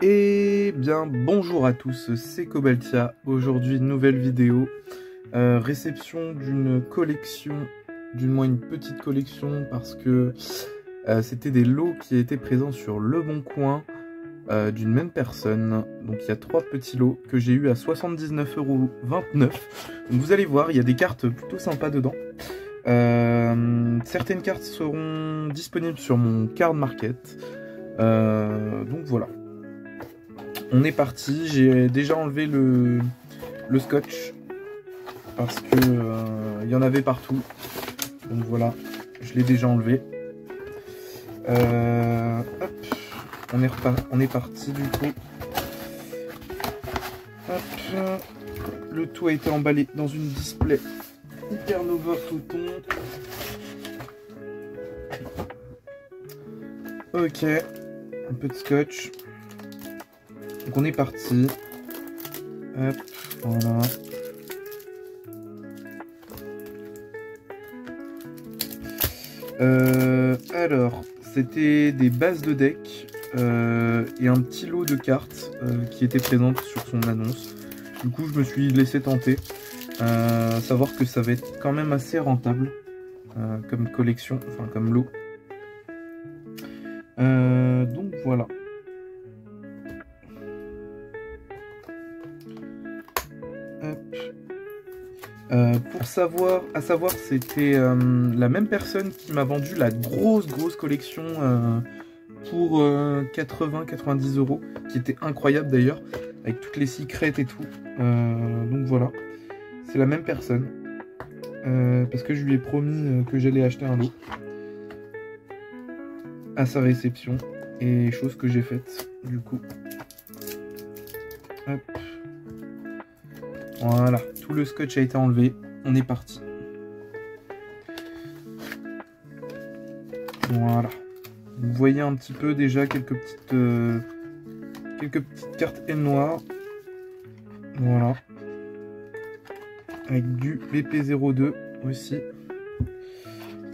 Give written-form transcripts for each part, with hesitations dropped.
Eh bien bonjour à tous, c'est Cobaltia. Aujourd'hui nouvelle vidéo, réception d'une collection, du moins une petite collection parce que c'était des lots qui étaient présents sur Le Bon Coin d'une même personne. Donc il y a 3 petits lots que j'ai eu à 79,29 €. Donc vous allez voir, il y a des cartes plutôt sympas dedans. Certaines cartes seront disponibles sur mon card market. Donc voilà. On est parti, j'ai déjà enlevé le scotch parce que il y en avait partout. Donc voilà, je l'ai déjà enlevé. Hop, on est parti du coup. Hop, le tout a été emballé dans une display Hyper Nova coton. Ok, un peu de scotch. Donc on est parti. Hop, voilà. Alors, c'était des bases de deck et un petit lot de cartes qui étaient présentes sur son annonce. Du coup, je me suis laissé tenter. Savoir que ça va être quand même assez rentable comme collection, enfin comme lot. Donc voilà. Pour savoir, c'était la même personne qui m'a vendu la grosse collection pour 80-90 €, qui était incroyable d'ailleurs, avec toutes les secrets et tout. Donc voilà, c'est la même personne, parce que je lui ai promis que j'allais acheter un lot à sa réception, et chose que j'ai faite du coup. Hop. Voilà, tout le scotch a été enlevé, on est parti. Voilà, vous voyez un petit peu déjà quelques petites cartes N noires. Voilà, avec du BP02 aussi.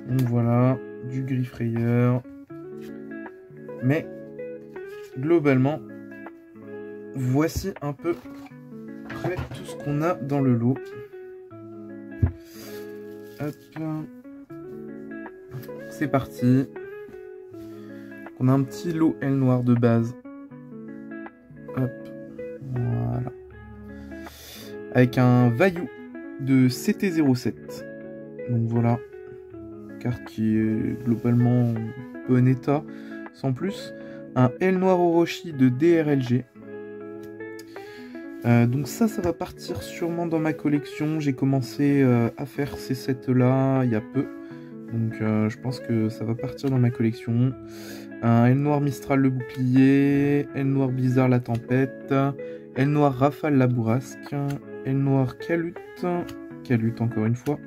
Donc voilà, du gris frayeur. Mais globalement, voici un peu près tout ce qu'on a dans le lot. Hop, c'est parti. On a un petit lot L noir de base. Hop, voilà. Avec un Vaillou de CT07. Donc voilà, carte qui est globalement en bon état, sans plus. Un L noir Orochi de DRLG. Donc ça va partir sûrement dans ma collection. J'ai commencé à faire ces sets là il y a peu, donc je pense que ça va partir dans ma collection. Un L noir Mistral le bouclier, L noir Blizzard la tempête, L noir Rafale la bourrasque, L noir Calut encore une fois,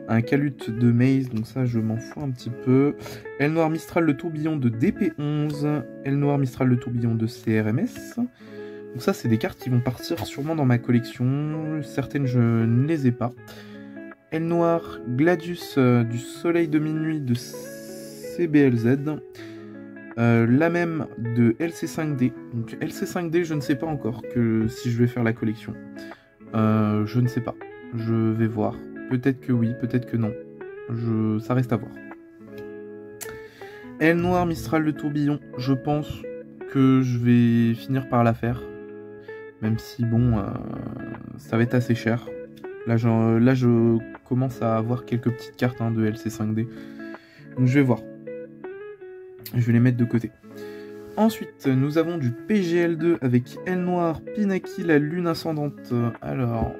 un Calut de Maze, donc ça je m'en fous un petit peu. L noir Mistral le tourbillon de DP11, L noir Mistral le tourbillon de CRMS. Donc ça, c'est des cartes qui vont partir sûrement dans ma collection. Certaines, je ne les ai pas. L noir Gladius du Soleil de Minuit de CBLZ. La même de LC5D. Donc LC5D, je ne sais pas encore si je vais faire la collection. Je ne sais pas. Je vais voir. Peut-être que oui, peut-être que non. Ça reste à voir. L noir Mistral le tourbillon. Je pense que je vais finir par la faire. Même si, bon, ça va être assez cher. Là, je commence à avoir quelques petites cartes de LC5D. Donc, je vais voir. Je vais les mettre de côté. Ensuite, nous avons du PGL2 avec L noir Pinaki, la lune ascendante. Alors,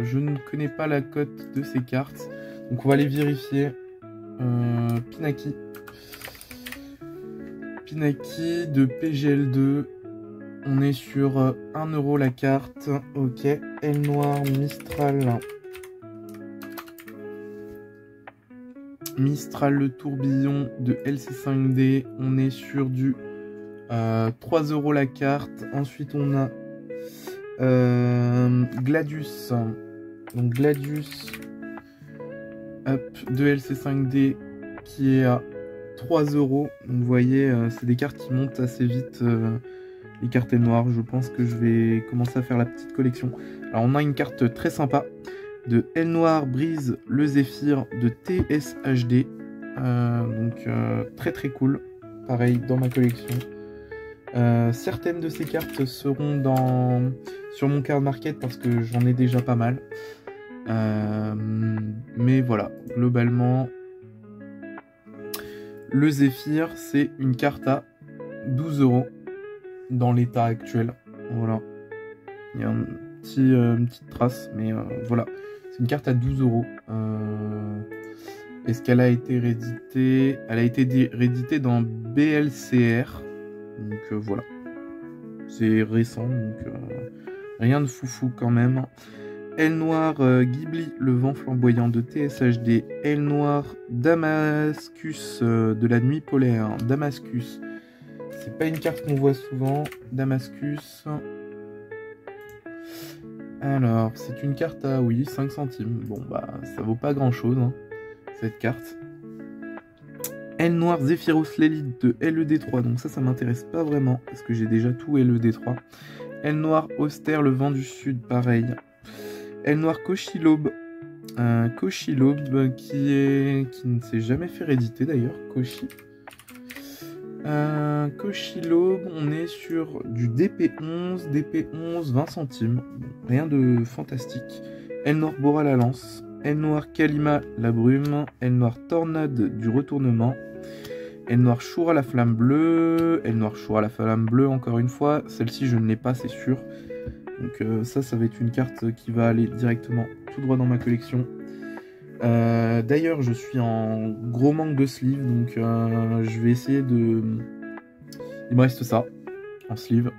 je ne connais pas la cote de ces cartes. Donc, on va les vérifier. Pinaki de PGL2. On est sur 1 € la carte. Ok. L noir Mistral le tourbillon de LC5D. On est sur du 3 € la carte. Ensuite on a Gladius. Donc Gladius de LC5D qui est à 3 €. Donc vous voyez, c'est des cartes qui montent assez vite les cartes L noires. Je pense que je vais commencer à faire la petite collection. Alors on a une carte très sympa de L noir Brise le Zéphyr de TSHD. Donc très très cool. Pareil dans ma collection. Certaines de ces cartes seront sur mon card market parce que j'en ai déjà pas mal. Mais voilà, globalement, le Zéphyr, c'est une carte à 12 € dans l'état actuel. Voilà. Il y a une petite trace, mais voilà. C'est une carte à 12 €. Est-ce qu'elle a été rééditée? Elle a été rééditée dans BLCR. Donc voilà. C'est récent, donc rien de foufou quand même. L noir Ghibli, le vent flamboyant de TSHD. L noir Damascus de la nuit polaire. Damascus. C'est pas une carte qu'on voit souvent. Damascus. Alors, c'est une carte à, oui, 5 centimes. Bon, bah, ça vaut pas grand chose, hein, cette carte. L noir Zephyros l'élite de LED3. Donc ça m'intéresse pas vraiment, parce que j'ai déjà tout LED3. L noir Austère, le vent du sud, pareil. L noir Kochilobe. Kochilobe qui ne s'est jamais fait rééditer d'ailleurs. Kochilobe, on est sur du DP11, 20 centimes. Rien de fantastique. L noir Bora la lance. L noir Kalima la brume. L noir Tornade du retournement. L noir Shura la flamme bleue. L noir Shura la flamme bleue, encore une fois. Celle-ci, je ne l'ai pas, c'est sûr. Donc ça va être une carte qui va aller directement tout droit dans ma collection. D'ailleurs, je suis en gros manque de sleeve, donc je vais essayer de... Il me reste ça, en sleeve.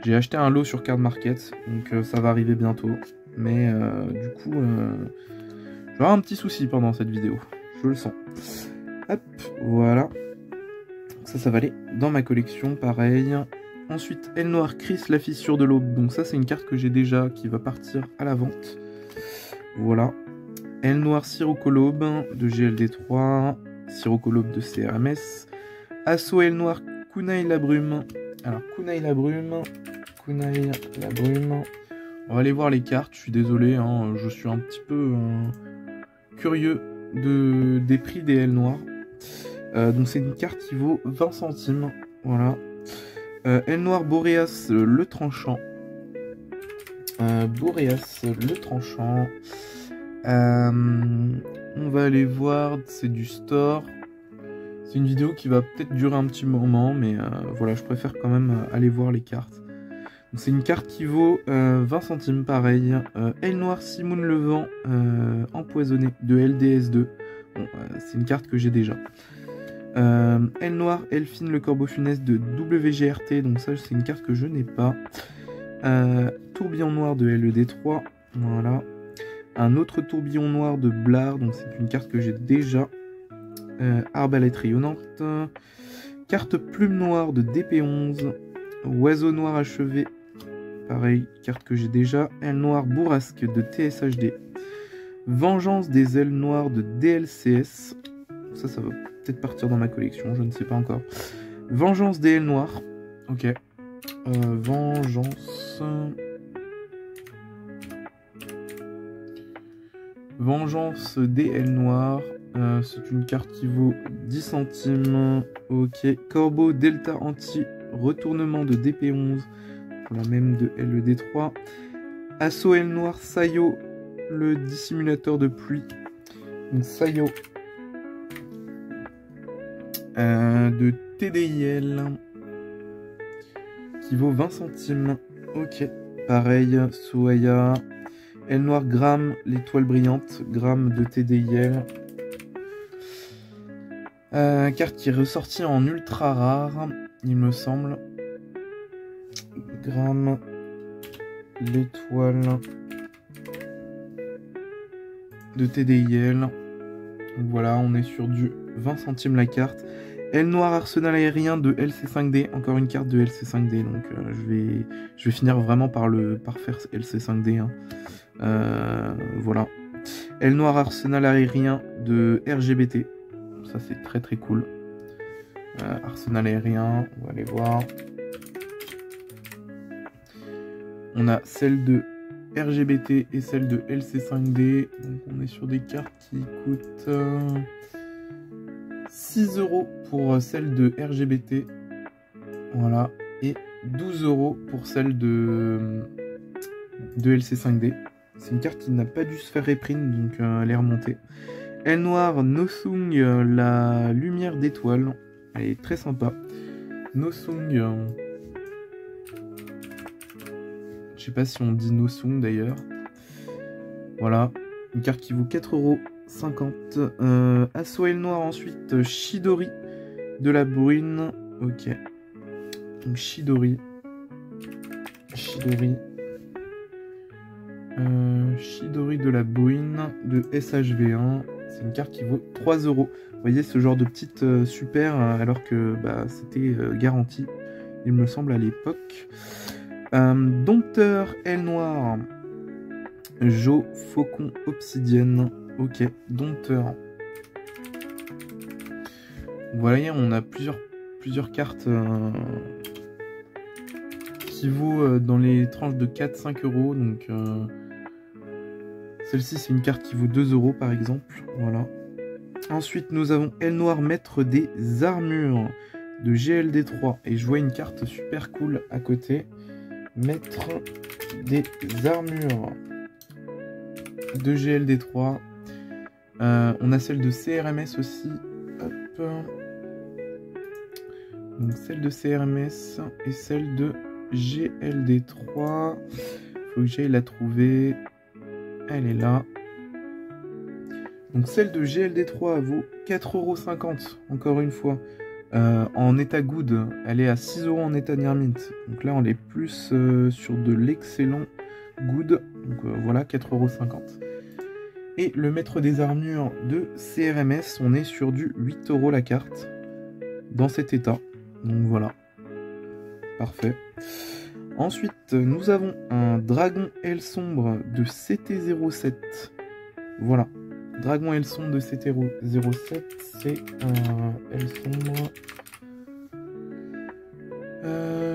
J'ai acheté un lot sur Card Market, donc ça va arriver bientôt. Mais du coup, j'aurai un petit souci pendant cette vidéo, je le sens. Hop, voilà. Ça va aller dans ma collection, pareil. Ensuite, L noir Chris, la fissure de l'aube. Donc ça, c'est une carte que j'ai déjà, qui va partir à la vente. Voilà. L noir Sirocolobe de GLD3. Sirocolobe de CRMS. Assaut L noir Kunai la brume. Alors, Kunai la brume. On va aller voir les cartes. Je suis désolé, hein, je suis un petit peu curieux des prix des L noirs. Donc c'est une carte qui vaut 20 centimes. Voilà. L noir Boreas le tranchant. On va aller voir, c'est du store. C'est une vidéo qui va peut-être durer un petit moment, mais voilà, je préfère quand même aller voir les cartes. C'est une carte qui vaut 20 centimes, pareil. L noir Simone le vent empoisonné de LDS2. Bon, c'est une carte que j'ai déjà. L noir Elphine le corbeau funeste de WGRT, donc ça c'est une carte que je n'ai pas. Tourbillon noir de LED3, voilà. Un autre tourbillon noir de Blard, donc c'est une carte que j'ai déjà. Arbalète rayonnante. Carte plume noire de DP11. Oiseau noir achevé, pareil, carte que j'ai déjà. L noir bourrasque de TSHD. Vengeance des ailes noires de DLCS. Ça va peut-être partir dans ma collection, je ne sais pas encore. Vengeance des ailes noires. Ok. Vengeance des ailes noires. C'est une carte qui vaut 10 centimes. Ok. Corbeau Delta Anti retournement de DP11. Pour la même de LED3. Assaut L noir Sayo, le dissimulateur de pluie. Donc Sayo. De TDIL qui vaut 20 centimes. Ok, pareil, Souaya. L noir Gramme, l'étoile brillante, Gramme de TDIL. Carte qui est ressortie en ultra rare, il me semble. Gramme, l'étoile de TDIL. Donc voilà, on est sur du 20 centimes la carte. L noir arsenal aérien de LC5D, encore une carte de LC5D, donc je vais finir vraiment par faire LC5D. Hein. Voilà. L noir arsenal aérien de RGBT, ça c'est très très cool. Arsenal aérien, on va aller voir. On a celle de RGBT et celle de LC5D. Donc on est sur des cartes qui coûtent 6 € pour celle de RGBT. Voilà. Et 12 € pour celle de LC5D. C'est une carte qui n'a pas dû se faire reprint, donc elle est remontée. Elle noire Nosung, la lumière d'étoile. Elle est très sympa. Nosung. Je sais pas si on dit Nosung d'ailleurs. Voilà. Une carte qui vaut 4,50 €. Assoel noir ensuite. Chidori de la brune. Ok. Donc Chidori. Chidori de la brune de SHV1. C'est une carte qui vaut 3 €. Vous voyez ce genre de petite super alors que bah, c'était garanti, il me semble, à l'époque. Dompteur aile noire. Jo faucon obsidienne. Ok, dompteur. Vous voyez, on a plusieurs cartes qui vaut dans les tranches de 4-5 €. Donc celle-ci c'est une carte qui vaut 2 € par exemple. Voilà. Ensuite nous avons aile noire maître des armures de GLD3. Et je vois une carte super cool à côté. Maître des armures de GLD3. On a celle de CRMS aussi. Hop. Donc celle de CRMS et celle de GLD3. Faut que j'aille la trouver. Elle est là. Donc celle de GLD3 vaut 4,50 €. Encore une fois. En état good, elle est à 6 € en état near mint. Donc là on est plus sur de l'excellent good. Donc voilà, 4,50 €. Et le maître des armures de CRMS, on est sur du 8 € la carte. Dans cet état. Donc voilà. Parfait. Ensuite, nous avons un dragon aile sombre de CT07. Voilà. Dragon aile sombre de CT07. C'est un aile sombre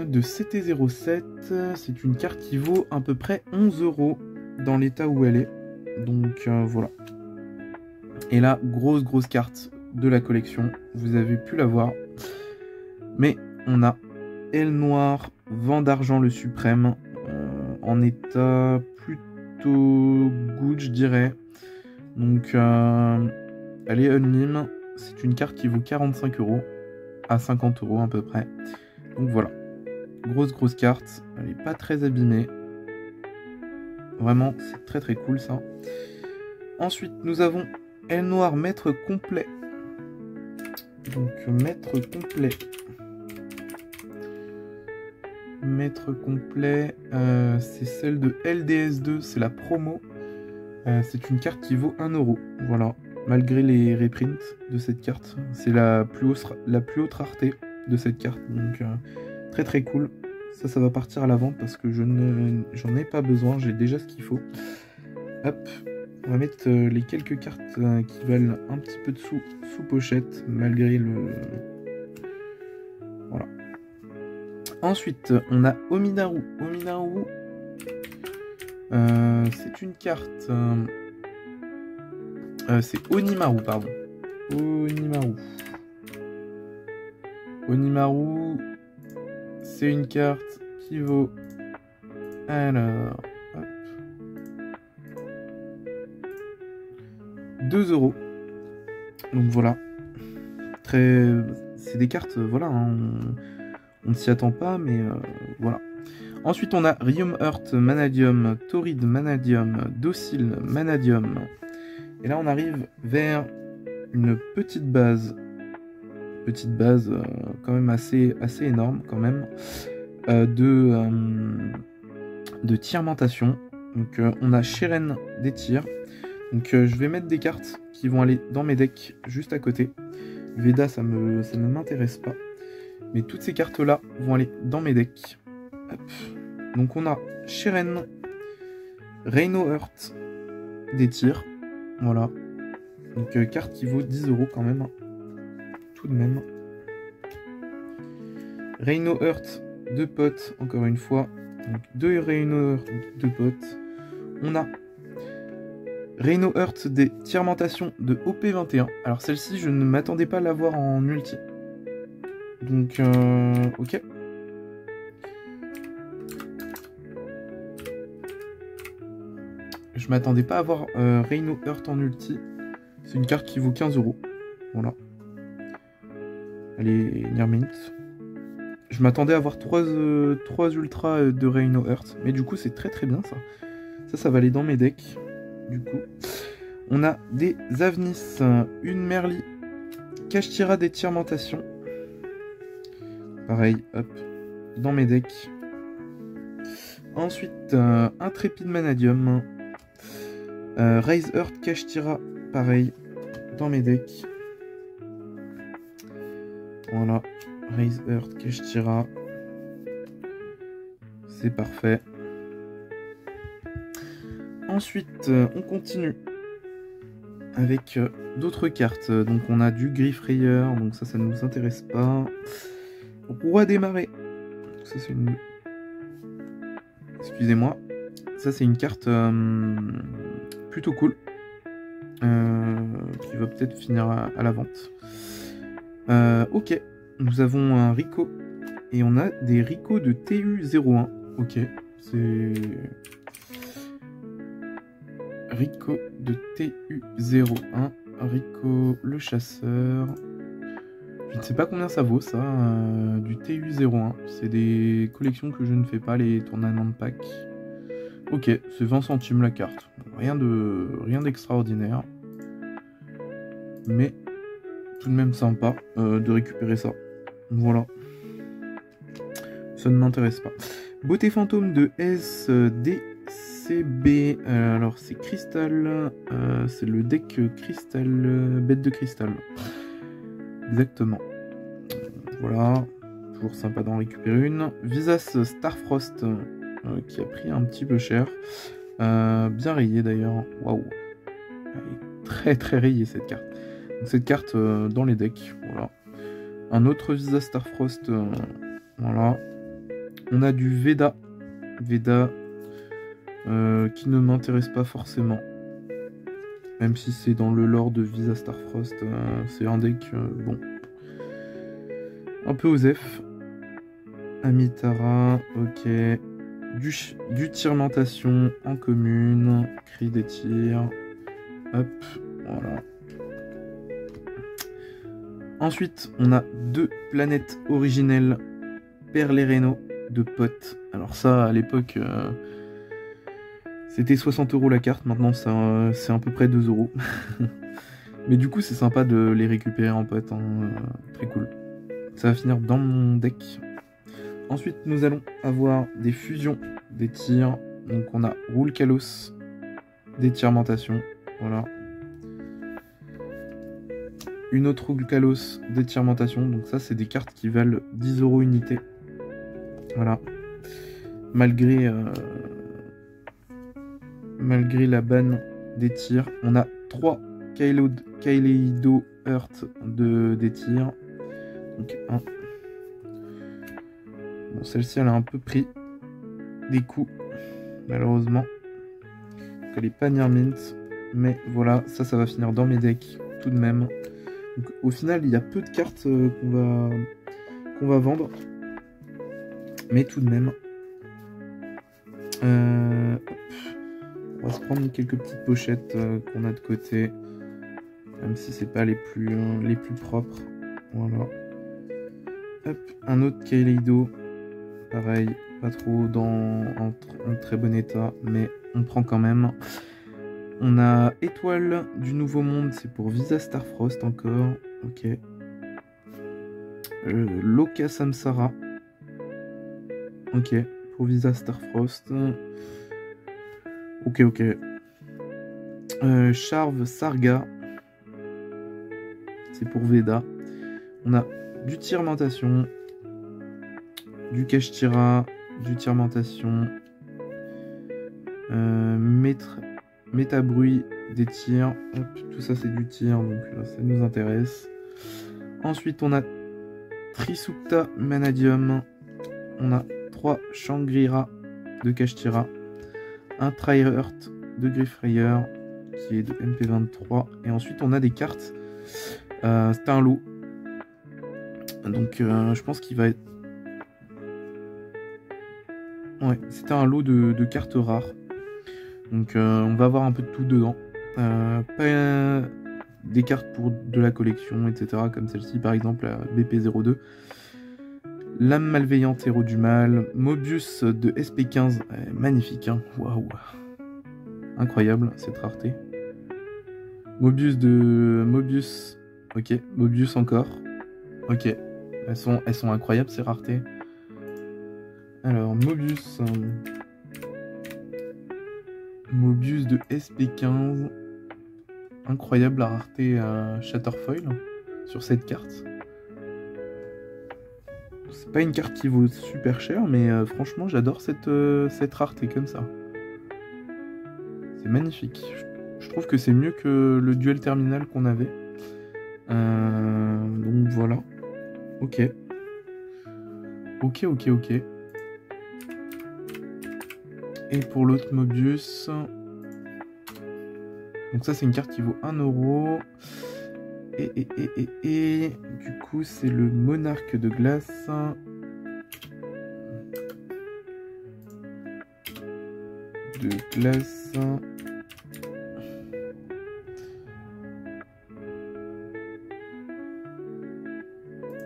de CT07. C'est une carte qui vaut à peu près 11 € dans l'état où elle est. Donc voilà. Et là, grosse carte de la collection. Vous avez pu la voir. Mais on a aile noire, vent d'argent le suprême, en état plutôt good, je dirais. Donc elle est unlim. C'est une carte qui vaut 45 € à 50 € à peu près. Donc voilà. Grosse carte. Elle n'est pas très abîmée. Vraiment, c'est très cool ça. Ensuite, nous avons aile noire maître complet. Donc maître complet. Maître complet, c'est celle de LDS2, c'est la promo. C'est une carte qui vaut 1 €. Voilà, malgré les reprints de cette carte. C'est la plus haute rareté de cette carte. Donc très cool. Ça va partir à la vente parce que j'en ai pas besoin. J'ai déjà ce qu'il faut. Hop, on va mettre les quelques cartes qui valent un petit peu de sous pochette, malgré le... Voilà. Ensuite, on a Ominaru. Ominaru, c'est une carte... c'est Onimaru, pardon. Onimaru, c'est une carte qui vaut... Alors... Hop, 2 €. Donc voilà. C'est des cartes, voilà, hein, on ne s'y attend pas, mais voilà. Ensuite, on a Rium Heart Manadium, Torrid Manadium, Docile Manadium. Et là, on arrive vers une petite base. Quand même assez énorme, quand même, de tiermentation. Donc, on a Sheren des tirs. Donc, je vais mettre des cartes qui vont aller dans mes decks juste à côté. Veda, ça ne m'intéresse pas. Mais toutes ces cartes-là vont aller dans mes decks. Hop. Donc on a Sheren, Reino Heart, des tirs. Voilà. Donc carte qui vaut 10 € quand même. Tout de même. Reino Heart, 2 potes, encore une fois. Donc 2 Reino de potes. On a Reino Heart des Tiermentations de OP21. Alors celle-ci, je ne m'attendais pas à l'avoir en ulti. Donc, ok. Je m'attendais pas à avoir Reino Heart en ulti. C'est une carte qui vaut 15 €. Voilà. Elle est near mint. Je m'attendais à avoir 3 ultras de Reino Heart. Mais du coup, c'est très très bien ça. Ça va aller dans mes decks. Du coup, on a des Avnis, une Merly, Kashtira des Tiermentations. Pareil, hop, dans mes decks. Ensuite, Intrépide Manadium, Raise Earth Kashtira, pareil, dans mes decks. Voilà, Raise Earth Kashtira. C'est parfait. Ensuite, on continue avec d'autres cartes. Donc on a du Griffrayer, donc ça ne nous intéresse pas. Roi des Marais. Ça c'est une... Excusez-moi. Ça c'est une carte plutôt cool. Qui va peut-être finir à la vente. Ok. Nous avons un Rico. Et on a des Rico de TU01. Ok. C'est... Rico de TU01, Rico le chasseur. Je ne sais pas combien ça vaut ça, du TU01. C'est des collections que je ne fais pas, les tournements de pack. Ok, c'est 20 centimes la carte. Rien d'extraordinaire. Mais tout de même sympa de récupérer ça. Voilà. Ça ne m'intéresse pas. Beauté fantôme de SD. CB, alors c'est Cristal, c'est le deck Cristal, bête de cristal. Exactement. Voilà, toujours sympa d'en récupérer une. Visas Starfrost, qui a pris un petit peu cher. Bien rayée d'ailleurs. Waouh, elle est très très rayée cette carte. Donc, cette carte dans les decks, voilà. Un autre Visas Starfrost, voilà. On a du Veda. Qui ne m'intéresse pas forcément. Même si c'est dans le lore de Visa Starfrost, c'est un deck, bon, un peu osef. Amitara, ok. Du Tiermentation en commune. Cri des tirs. Hop, voilà. Ensuite, on a 2 planètes originelles Perle et Reno de potes. Alors ça, à l'époque... C'était 60 € la carte, maintenant c'est à peu près 2 €. Mais du coup c'est sympa de les récupérer en pote, hein, très cool. Ça va finir dans mon deck. Ensuite nous allons avoir des fusions, des tirs. Donc on a Roule Kalos, des Tiermentations, voilà. Une autre Roule Kalos, des Tiermentations, donc ça c'est des cartes qui valent 10 € unité. Voilà. Malgré la banne des tirs, on a 3 Kaleido Heart des tirs. Donc 1. Bon, celle-ci elle a un peu pris des coups, malheureusement. Donc, elle est pas near mint. Mais voilà, ça va finir dans mes decks tout de même. Donc, au final, il y a peu de cartes qu'on va vendre. Mais tout de même. On va se prendre quelques petites pochettes qu'on a de côté, même si c'est pas les plus propres. Voilà. Hop, un autre Kaleido, pareil, pas trop en très bon état, mais on prend quand même. On a Étoile du Nouveau Monde, c'est pour Visa Starfrost encore, ok. Loka Samsara, ok, pour Visa Starfrost. Ok. Charve Sarga. C'est pour Veda. On a du Tiermentation. Du Kashtira. Du Tiermentation. Métabruit. Des tirs. Hop, tout ça c'est du tir. Donc ça nous intéresse. Ensuite on a Trisukta Manadium. On a 3 Shangri-La de Kashtira, un Tryhurt de Griffrayer qui est de MP23, et ensuite on a des cartes. C'était un lot, donc je pense qu'il va être... Ouais, c'était un lot de cartes rares, donc on va avoir un peu de tout dedans. Pas des cartes pour de la collection, etc. Comme celle-ci par exemple, la BP02. L'âme malveillante, héros du mal. Mobius de SP15, magnifique, hein. Waouh, incroyable cette rareté. Mobius de... Mobius, ok, Mobius encore. Ok, elles sont incroyables ces raretés. Alors, Mobius... Mobius de SP15. Incroyable la rareté Shatterfoil sur cette carte. C'est pas une carte qui vaut super cher, mais franchement j'adore cette rareté comme ça. C'est magnifique. Je trouve que c'est mieux que le duel terminal qu'on avait. Donc voilà. Ok. Ok. Et pour l'autre Mobius... Donc ça c'est une carte qui vaut 1 €. Et du coup c'est le monarque de glace.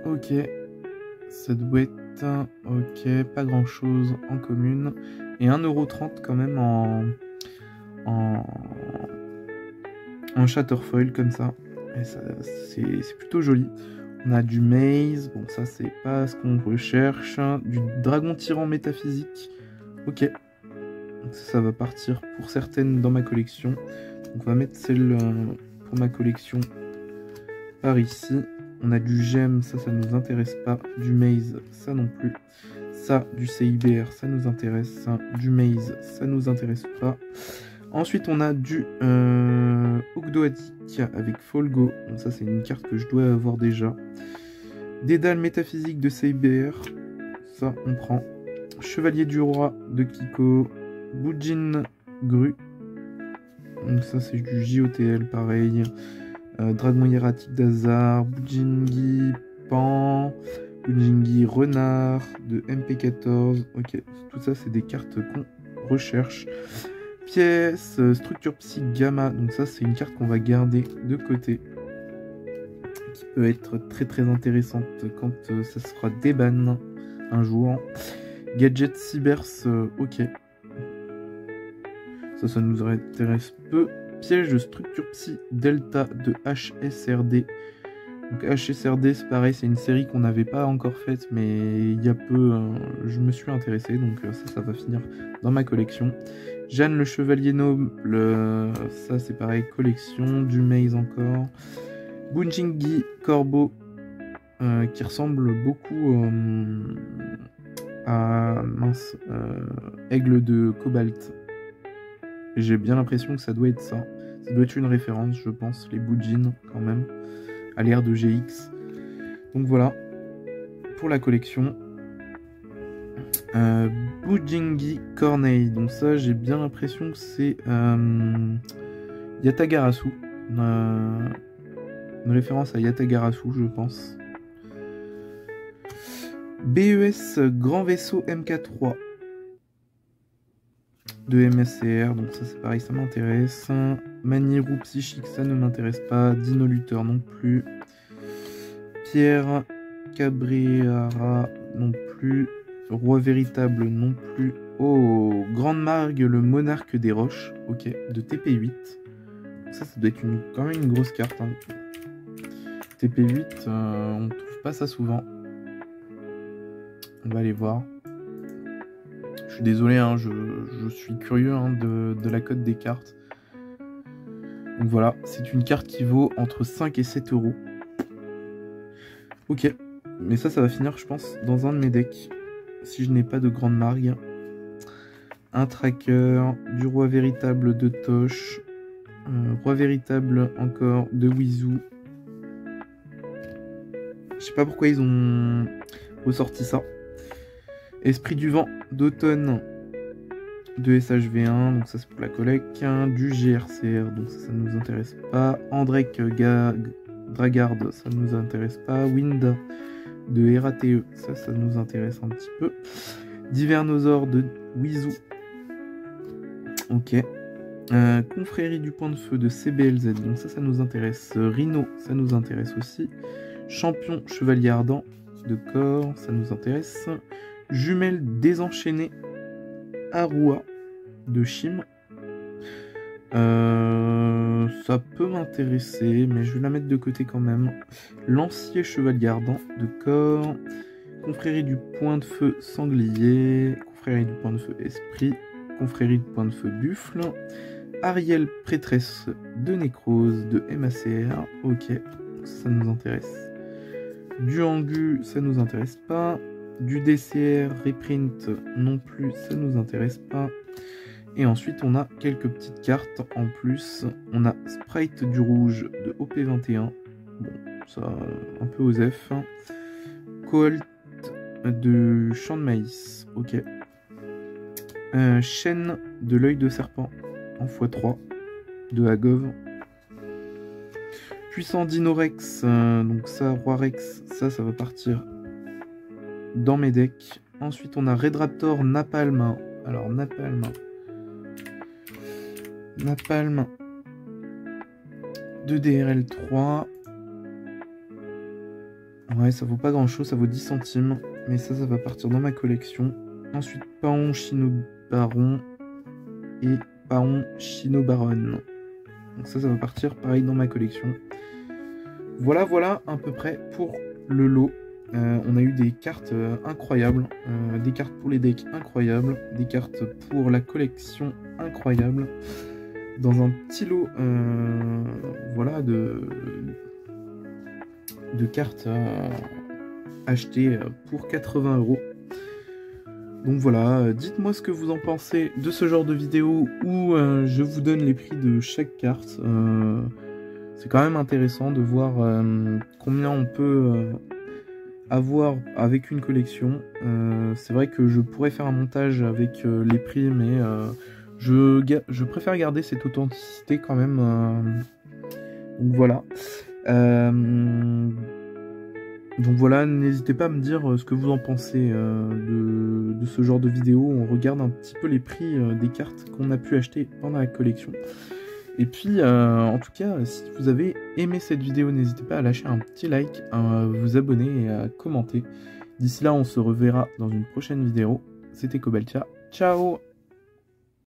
Ok. Ça doit être... Ok, pas grand chose en commune. Et 1,30 € quand même en Shatterfoil comme ça. Et ça c'est plutôt joli. On a du Maze, bon ça c'est pas ce qu'on recherche. Du dragon tyran métaphysique. Ok. Donc ça va partir pour certaines dans ma collection. Donc on va mettre celle pour ma collection par ici. On a du gemme, ça nous intéresse pas. Du Maze, ça non plus. Ça, du CIBR, ça nous intéresse. Du Maze, ça nous intéresse pas. Ensuite, on a du Ogdoadik avec Folgo. Bon, ça, c'est une carte que je dois avoir déjà. Dédale métaphysique de CIBR. Ça, on prend. Chevalier du roi de Kiko. Bujin Gru. Donc ça, c'est du JOTL, pareil. Dragon hiératique d'Hazard. Bujingi Pan. Bujingi Renard de MP14. Ok, tout ça, c'est des cartes qu'on recherche. Pièce, structure psy gamma, donc ça c'est une carte qu'on va garder de côté, qui peut être très intéressante quand ça sera déban un jour. Gadget Cybers, ok, ça nous intéresse peu. Piège de structure psy delta de HSRD. Donc HSRD c'est pareil, c'est une série qu'on n'avait pas encore faite, mais il y a peu je me suis intéressé, donc ça va finir dans ma collection. Jeanne le chevalier noble, ça c'est pareil, collection. Du Maze encore. Bunjingi Corbeau, qui ressemble beaucoup à Aigle de Cobalt. J'ai bien l'impression que ça doit être ça. Ça doit être une référence, je pense, les Bujin quand même, à l'ère de GX. Donc voilà, pour la collection. Bujingi Corneille, donc ça j'ai bien l'impression que c'est Yatagarasu, une référence à Yatagarasu je pense. BES Grand Vaisseau MK3 de MSCR, donc ça c'est pareil, ça m'intéresse. Manirou Psychique, ça ne m'intéresse pas. Dino Luther non plus. Pierre Cabrera non plus. Roi véritable non plus. Oh, Grande Margue, le monarque des roches. Ok, de TP8. Ça doit être quand même une grosse carte. Hein. TP8, on ne trouve pas ça souvent. On va aller voir. Je suis désolé, hein, je suis curieux hein, de la cote des cartes. Donc voilà, c'est une carte qui vaut entre 5 et 7 €. Ok, mais ça va finir, je pense, dans un de mes decks. Si je n'ai pas de grande margue. Un tracker, du roi véritable de Tosh, roi véritable encore de Wizu. Je sais pas pourquoi ils ont ressorti ça. Esprit du vent d'automne de SHV1, donc ça c'est pour la collecte, du GRCR, donc ça ne nous intéresse pas, Andrek Dragard, ça ne nous intéresse pas, Wind de RATE, ça nous intéresse un petit peu, Divernosaur de Wizou, ok, Confrérie du Point de Feu de CBLZ, donc ça nous intéresse, Rhino, ça nous intéresse aussi, Champion Chevalier Ardent de Corps, ça nous intéresse, Jumelle Désenchaînée Arua de Chim, ça peut m'intéresser, mais je vais la mettre de côté quand même. Lancier Chevalier Ardent de Corps, Confrérie du Point de Feu Sanglier, Confrérie du Point de Feu Esprit, Confrérie du Point de Feu Buffle, Ariel Prêtresse de Nécrose de MACR, ok, ça nous intéresse. Du Angu, ça nous intéresse pas. Du DCR Reprint non plus, ça nous intéresse pas. Et ensuite on a quelques petites cartes en plus. On a Sprite du Rouge de OP21. Bon, ça un peu osef. Colt de Champ de Maïs. Ok. Chaîne de l'œil de serpent en x3 de Agov. Puissant Dinorex, donc ça, Roi Rex, ça va partir dans mes decks. Ensuite, on a Red Raptor Napalm. Alors, Napalm de DRL3. Ouais, ça vaut pas grand chose, ça vaut 10 centimes. Mais ça va partir dans ma collection. Ensuite, Paon Chinobaron et Paon Chinobaron. Donc ça va partir pareil dans ma collection. Voilà à peu près pour le lot. On a eu des cartes incroyables, des cartes pour les decks incroyables, des cartes pour la collection incroyables, dans un petit lot voilà, de cartes achetées pour 80 €. Donc voilà, dites-moi ce que vous en pensez de ce genre de vidéo où je vous donne les prix de chaque carte. C'est quand même intéressant de voir combien on peut avoir avec une collection. C'est vrai que je pourrais faire un montage avec les prix, mais je préfère garder cette authenticité quand même. Donc voilà. Donc voilà, n'hésitez pas à me dire ce que vous en pensez de ce genre de vidéo. On regarde un petit peu les prix des cartes qu'on a pu acheter pendant la collection. Et puis, en tout cas, si vous avez aimé cette vidéo, n'hésitez pas à lâcher un petit like, à vous abonner et à commenter. D'ici là, on se reverra dans une prochaine vidéo. C'était Cobeltia. Ciao!